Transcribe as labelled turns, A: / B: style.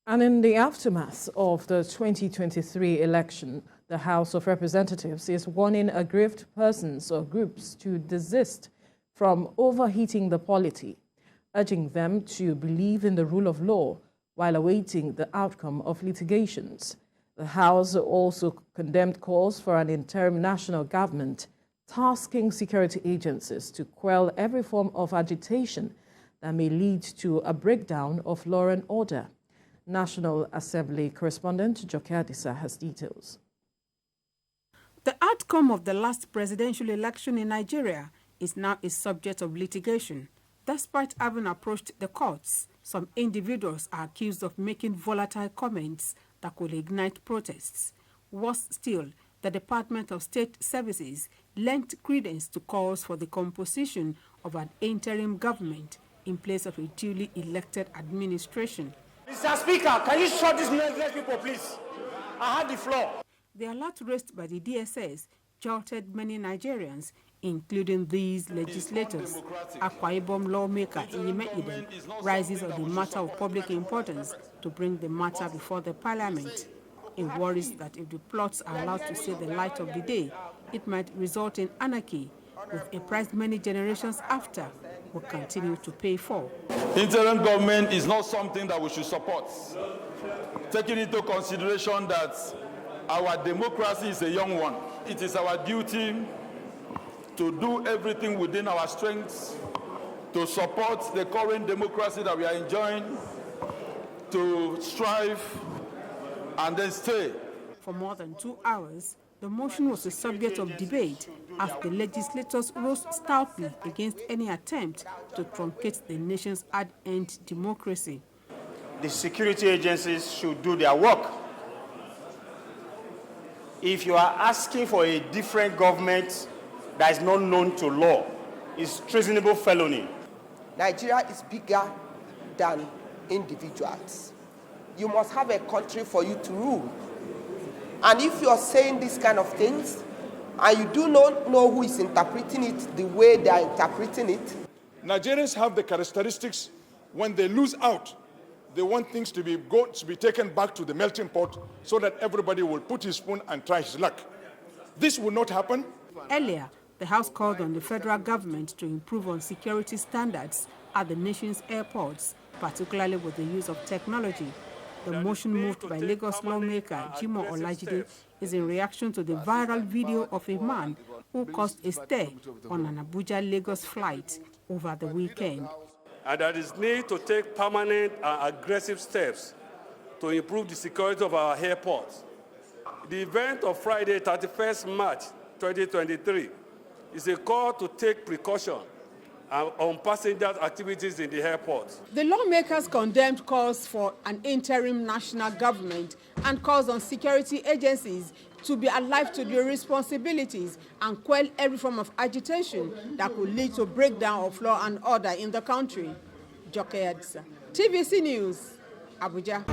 A: And in the aftermath of the 2023 election, the House of Representatives is warning aggrieved persons or groups to desist from overheating the polity, urging them to believe in the rule of law while awaiting the outcome of litigations. The House also condemned calls for an interim national government, tasking security agencies to quell every form of agitation that may lead to a breakdown of law and order. National Assembly correspondent Joke Adisa has details.
B: The outcome of the last presidential election in Nigeria is now a subject of litigation. Despite having approached the courts, some individuals are accused of making volatile comments that could ignite protests. Worse still, the Department of State Services lent credence to calls for the composition of an interim government in place of a duly elected administration.
C: Mr. Speaker, can you shut these nonsense people, please? I have the floor.
B: The alert raised by the DSS jolted many Nigerians, including these legislators. Akwa Ibom lawmaker Iyime Idem rises on the matter of public importance to bring the matter before the parliament. He worries that if the plots are allowed to see the light of the day, it might result in anarchy, with a price many generations after will continue to pay for.
D: Interim government is not something that we should support, taking into consideration that our democracy is a young one. It is our duty to do everything within our strengths to support the current democracy that we are enjoying, to strive and then stay.
B: For more than 2 hours, the motion was a subject of debate as the legislators rose stoutly against any attempt to truncate the nation's hard-earned democracy.
C: The security agencies should do their work. If you are asking for a different government that is not known to law, it's treasonable felony.
E: Nigeria is bigger than individuals. You must have a country for you to rule. And if you are saying these kind of things, and you do not know who is interpreting it the way they are interpreting it.
F: Nigerians have the characteristics, when they lose out, they want things to be taken back to the melting pot so that everybody will put his spoon and try his luck. This will not happen.
B: Earlier, the House called on the federal government to improve on security standards at the nation's airports, particularly with the use of technology. The motion moved by Lagos lawmaker Jimoh Olajide is in reaction to the viral video of a man who caused a stir on an Abuja-Lagos flight over the weekend.
G: And there is need to take permanent and aggressive steps to improve the security of our airports. The event of Friday, 31st March 2023, is a call to take precaution on passenger activities in the airport.
B: The lawmakers condemned calls for an interim national government and calls on security agencies to be alive to their responsibilities and quell every form of agitation that could lead to breakdown of law and order in the country. Joke Adisa, TVC News, Abuja.